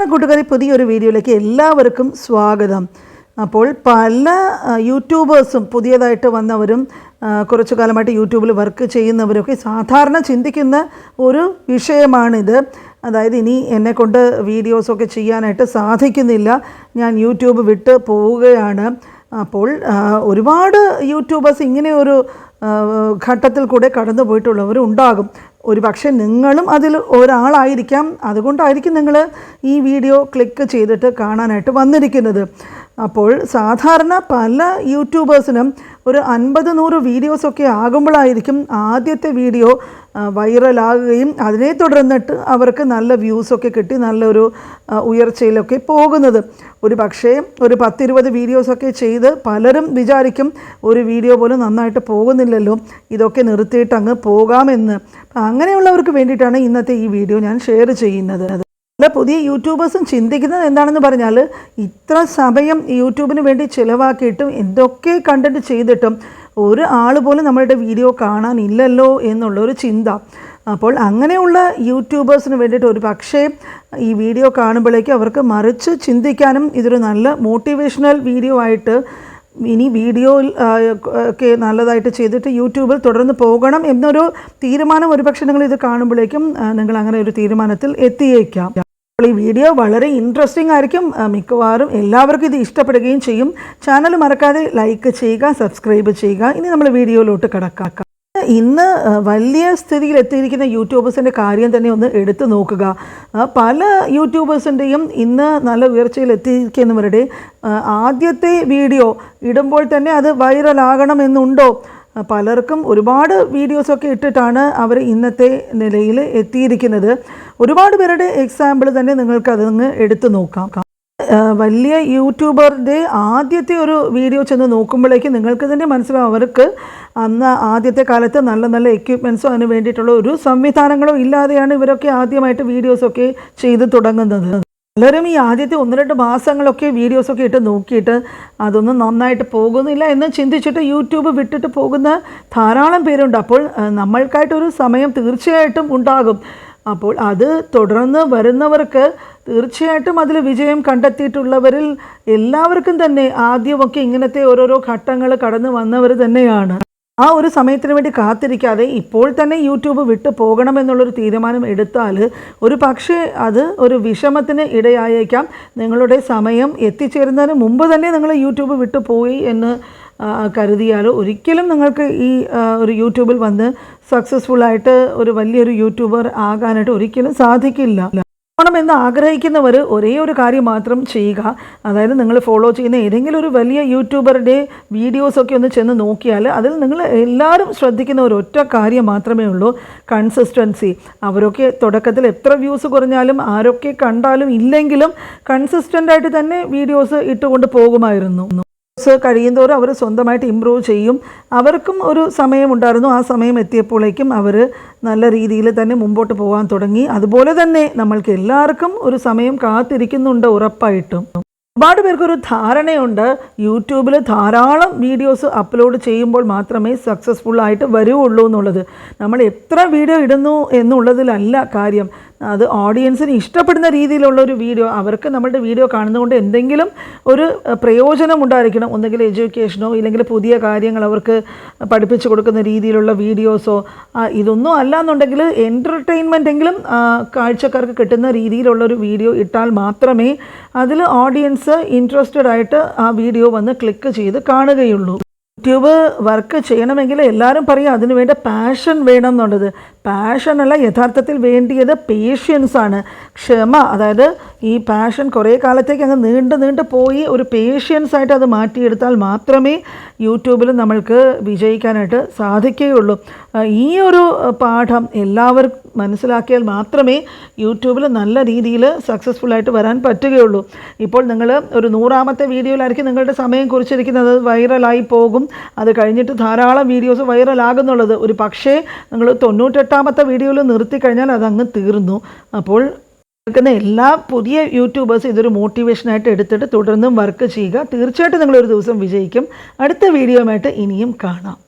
നമസ്കാരം കൂട്ടുകാരെ, പുതിയൊരു വീഡിയോയിലേക്ക് എല്ലാവർക്കും സ്വാഗതം. അപ്പോൾ പല യൂട്യൂബേഴ്സും പുതിയതായിട്ട് വന്നവരും കുറച്ചു കാലമായിട്ട് യൂട്യൂബിൽ വർക്ക് ചെയ്യുന്നവരൊക്കെ സാധാരണ ചിന്തിക്കുന്ന ഒരു വിഷയമാണിത്. അതായത് ഇനി എന്നെക്കൊണ്ട് വീഡിയോസൊക്കെ ചെയ്യാനായിട്ട് സാധിക്കുന്നില്ല, ഞാൻ യൂട്യൂബ് വിട്ട് പോവുകയാണ്. അപ്പോൾ ഒരുപാട് യൂട്യൂബേഴ്സ് ഇങ്ങനെ ഒരു ഘട്ടത്തിൽ കൂടെ കടന്നു പോയിട്ടുള്ളവരുണ്ടാകും. ഒരു പക്ഷേ നിങ്ങളും അതിൽ ഒരാളായിരിക്കാം. അതുകൊണ്ടായിരിക്കും നിങ്ങൾ ഈ വീഡിയോ ക്ലിക്ക് ചെയ്തിട്ട് കാണാനായിട്ട് വന്നിരിക്കുന്നത്. അപ്പോൾ സാധാരണ പല യൂട്യൂബേഴ്സിനും ഒരു 50-100 വീഡിയോസൊക്കെ ആകുമ്പോഴായിരിക്കും ആദ്യത്തെ വീഡിയോ വൈറലാകുകയും അതിനെ തുടർന്നിട്ട് അവർക്ക് നല്ല വ്യൂസൊക്കെ കിട്ടി നല്ലൊരു ഉയർച്ചയിലൊക്കെ പോകുന്നത്. ഒരു പക്ഷേ ഒരു 10-20 വീഡിയോസൊക്കെ ചെയ്ത് പലരും വിചാരിക്കും ഒരു വീഡിയോ പോലും നന്നായിട്ട് പോകുന്നില്ലല്ലോ, ഇതൊക്കെ നിർത്തിയിട്ട് അങ്ങ് പോകാമെന്ന്. അങ്ങനെയുള്ളവർക്ക് വേണ്ടിയിട്ടാണ് ഇന്നത്തെ ഈ വീഡിയോ ഞാൻ ഷെയർ ചെയ്യുന്നത്. പല പുതിയ യൂട്യൂബേഴ്സും ചിന്തിക്കുന്നത് എന്താണെന്ന് പറഞ്ഞാൽ, ഇത്ര സമയം യൂട്യൂബിന് വേണ്ടി ചിലവാക്കിയിട്ടും എന്തൊക്കെ കണ്ടൻറ്റ് ചെയ്തിട്ടും ഒരു ആൾ പോലും നമ്മളുടെ വീഡിയോ കാണാനില്ലല്ലോ എന്നുള്ളൊരു ചിന്ത. അപ്പോൾ അങ്ങനെയുള്ള യൂട്യൂബേഴ്സിന് വേണ്ടിയിട്ട് ഒരു പക്ഷേ ഈ വീഡിയോ കാണുമ്പോഴേക്കും അവർക്ക് മറിച്ച് ചിന്തിക്കാനും ഇതൊരു നല്ല മോട്ടിവേഷണൽ വീഡിയോ ആയിട്ട്, ഇനി വീഡിയോയിൽ ഒക്കെ നല്ലതായിട്ട് ചെയ്തിട്ട് യൂട്യൂബിൽ തുടർന്ന് പോകണം എന്നൊരു തീരുമാനം ഒരുപക്ഷെ നിങ്ങൾ ഇത് കാണുമ്പോഴേക്കും നിങ്ങൾ അങ്ങനെ ഒരു തീരുമാനത്തിൽ എത്തിയേക്കാം. അപ്പോൾ ഈ വീഡിയോ വളരെ ഇൻട്രസ്റ്റിംഗ് ആയിരിക്കും, മിക്കവാറും എല്ലാവർക്കും ഇത് ഇഷ്ടപ്പെടുകയും ചെയ്യും. ചാനൽ മറക്കാതെ ലൈക്ക് ചെയ്യുക, സബ്സ്ക്രൈബ് ചെയ്യുക. ഇനി നമ്മൾ വീഡിയോയിലോട്ട് കിടക്കാം. ഇന്ന് വലിയ സ്ഥിതിയിൽ എത്തിയിരിക്കുന്ന യൂട്യൂബേഴ്സിൻ്റെ കാര്യം തന്നെ ഒന്ന് എടുത്തു നോക്കുക. പല യൂട്യൂബേഴ്സിൻ്റെയും ഇന്ന് നല്ല ഉയർച്ചയിൽ എത്തിയിരിക്കുന്നവരുടെ ആദ്യത്തെ വീഡിയോ ഇടുമ്പോൾ തന്നെ അത് വൈറലാകണമെന്നുണ്ടോ? പലർക്കും ഒരുപാട് വീഡിയോസൊക്കെ ഇട്ടിട്ടാണ് അവർ ഇന്നത്തെ നിലയിൽ എത്തിയിരിക്കുന്നത്. ഒരുപാട് പേരുടെ എക്സാമ്പിൾ തന്നെ നിങ്ങൾക്കതങ്ങ് എടുത്തു നോക്കാം. വലിയ യൂട്യൂബറുടെ ആദ്യത്തെ ഒരു വീഡിയോ ചെന്ന് നോക്കുമ്പോഴേക്കും നിങ്ങൾക്ക് തന്നെ മനസ്സിലാവും അവർക്ക് അന്ന് ആദ്യത്തെ കാലത്ത് നല്ല നല്ല എക്യുപ്മെൻറ്റ്സോ അതിന് വേണ്ടിയിട്ടുള്ള ഒരു സംവിധാനങ്ങളോ ഇല്ലാതെയാണ് ഇവരൊക്കെ ആദ്യമായിട്ട് വീഡിയോസൊക്കെ ചെയ്ത് തുടങ്ങുന്നത്. പലരും ഈ ആദ്യത്തെ 1-2 മാസങ്ങളൊക്കെ വീഡിയോസൊക്കെ ഇട്ട് നോക്കിയിട്ട് അതൊന്നും നന്നായിട്ട് പോകുന്നില്ല എന്ന് ചിന്തിച്ചിട്ട് യൂട്യൂബ് വിട്ടിട്ട് പോകുന്ന ധാരാളം പേരുണ്ട്. അപ്പോൾ നമ്മൾക്കായിട്ടൊരു സമയം തീർച്ചയായിട്ടും ഉണ്ടാകും. അപ്പോൾ അത് തുടർന്ന് വരുന്നവർക്ക് തീർച്ചയായിട്ടും അതിൽ വിജയം കണ്ടെത്തിയിട്ടുള്ളവരിൽ എല്ലാവർക്കും തന്നെ ആദ്യമൊക്കെ ഇങ്ങനത്തെ ഓരോരോ ഘട്ടങ്ങൾ കടന്നു വന്നവർ തന്നെയാണ്. ആ ഒരു സമയത്തിന് വേണ്ടി കാത്തിരിക്കാതെ ഇപ്പോൾ തന്നെ യൂട്യൂബ് വിട്ടു പോകണമെന്നുള്ളൊരു തീരുമാനം എടുത്താൽ ഒരു പക്ഷേ അത് ഒരു വിഷമത്തിന് ഇടയായേക്കാം. നിങ്ങളുടെ സമയം എത്തിച്ചേരുന്നതിന് മുമ്പ് തന്നെ നിങ്ങൾ യൂട്യൂബ് വിട്ടു പോയി എന്ന് കരുതിയാൽ ഒരിക്കലും നിങ്ങൾക്ക് ഈ ഒരു യൂട്യൂബിൽ വന്ന് സക്സസ്ഫുള്ളായിട്ട് ഒരു വലിയൊരു യൂട്യൂബർ ആകാനായിട്ട് ഒരിക്കലും സാധിക്കില്ല. എന്ന് ആഗ്രഹിക്കുന്നവർ ഒരേ ഒരു കാര്യം മാത്രം ചെയ്യുക. അതായത് നിങ്ങൾ ഫോളോ ചെയ്യുന്ന ഏതെങ്കിലും ഒരു വലിയ യൂട്യൂബറുടെ വീഡിയോസൊക്കെ ഒന്ന് ചെന്ന് നോക്കിയാൽ അതിൽ നിങ്ങൾ എല്ലാവരും ശ്രദ്ധിക്കുന്ന ഒരൊറ്റ കാര്യം മാത്രമേ ഉള്ളൂ, കൺസിസ്റ്റൻസി. അവരൊക്കെ തുടക്കത്തിൽ എത്ര വ്യൂസ് കുറഞ്ഞാലും ആരൊക്കെ കണ്ടാലും ഇല്ലെങ്കിലും കൺസിസ്റ്റൻ്റായിട്ട് തന്നെ വീഡിയോസ് ഇട്ടുകൊണ്ട് പോകുമായിരുന്നു. കഴിയുന്തോറും അവർ സ്വന്തമായിട്ട് ഇമ്പ്രൂവ് ചെയ്യും. അവർക്കും ഒരു സമയമുണ്ടായിരുന്നു, ആ സമയം എത്തിയപ്പോഴേക്കും അവർ നല്ല രീതിയിൽ തന്നെ മുമ്പോട്ട് പോകാൻ തുടങ്ങി. അതുപോലെ തന്നെ നമ്മൾക്ക് എല്ലാവർക്കും ഒരു സമയം കാത്തിരിക്കുന്നുണ്ട് ഉറപ്പായിട്ടും. ഒരുപാട് പേർക്കൊരു ധാരണയുണ്ട് യൂട്യൂബിൽ ധാരാളം വീഡിയോസ് അപ്ലോഡ് ചെയ്യുമ്പോൾ മാത്രമേ സക്സസ്ഫുള്ളായിട്ട് വരുള്ളൂ എന്നുള്ളത്. നമ്മൾ എത്ര വീഡിയോ ഇടുന്നു എന്നുള്ളതിലല്ല കാര്യം, അത് ഓഡിയൻസിന് ഇഷ്ടപ്പെടുന്ന രീതിയിലുള്ളൊരു വീഡിയോ, അവർക്ക് നമ്മളുടെ വീഡിയോ കാണുന്നതുകൊണ്ട് എന്തെങ്കിലും ഒരു പ്രയോജനം ഉണ്ടായിരിക്കണം. ഒന്നുകിൽ എഡ്യൂക്കേഷനോ ഇല്ലെങ്കിൽ പുതിയ കാര്യങ്ങൾ അവർക്ക് പഠിപ്പിച്ചു കൊടുക്കുന്ന രീതിയിലുള്ള വീഡിയോസോ. ഇതൊന്നും അല്ല എന്നുണ്ടെങ്കിൽ എൻ്റർടൈൻമെൻറ്റെങ്കിലും കാഴ്ചക്കാർക്ക് കിട്ടുന്ന രീതിയിലുള്ളൊരു വീഡിയോ ഇട്ടാൽ മാത്രമേ അതിൽ ഓഡിയൻസ് ഇൻട്രസ്റ്റഡ് ആയിട്ട് ആ വീഡിയോ വന്ന് ക്ലിക്ക് ചെയ്ത് കാണുകയുള്ളൂ. യൂട്യൂബ് വർക്ക് ചെയ്യണമെങ്കിൽ എല്ലാവരും പറയും അതിന് വേണ്ട പാഷൻ വേണം എന്നുള്ളത്. പാഷനല്ല, യഥാർത്ഥത്തിൽ വേണ്ടിയത് പേഷ്യൻസാണ്, ക്ഷമ. അതായത് ഈ പാഷൻ കുറേ കാലത്തേക്ക് അങ്ങ് നീണ്ട് പോയി ഒരു പേഷ്യൻസായിട്ട് അത് മാറ്റിയെടുത്താൽ മാത്രമേ യൂട്യൂബിൽ നമ്മൾക്ക് വിജയിക്കാനായിട്ട് സാധിക്കുകയുള്ളൂ. ഈ ഒരു പാഠം എല്ലാവരും മനസ്സിലാക്കിയാൽ മാത്രമേ യൂട്യൂബിൽ നല്ല രീതിയിൽ സക്സസ്ഫുള്ളായിട്ട് വരാൻ പറ്റുകയുള്ളൂ. ഇപ്പോൾ നിങ്ങൾ ഒരു 100ാമത്തെ വീഡിയോയിലായിരിക്കും നിങ്ങളുടെ സമയം കുറിച്ചിരിക്കുന്നത്, വൈറലായി പോകും. അത് കഴിഞ്ഞിട്ട് ധാരാളം വീഡിയോസ് വൈറലാകുന്നുള്ളത്. ഒരു പക്ഷേ നിങ്ങൾ 98ാമത്തെ വീഡിയോയിൽ നിർത്തിക്കഴിഞ്ഞാൽ അതങ്ങ് തീർന്നു. അപ്പോൾ കേൾക്കുന്ന എല്ലാ പുതിയ യൂട്യൂബേഴ്സും ഇതൊരു മോട്ടിവേഷനായിട്ട് എടുത്തിട്ട് തുടർന്നും വർക്ക് ചെയ്യുക. തീർച്ചയായിട്ടും നിങ്ങളൊരു ദിവസം വിജയിക്കും. അടുത്ത വീഡിയോയുമായിട്ട് ഇനിയും കാണാം.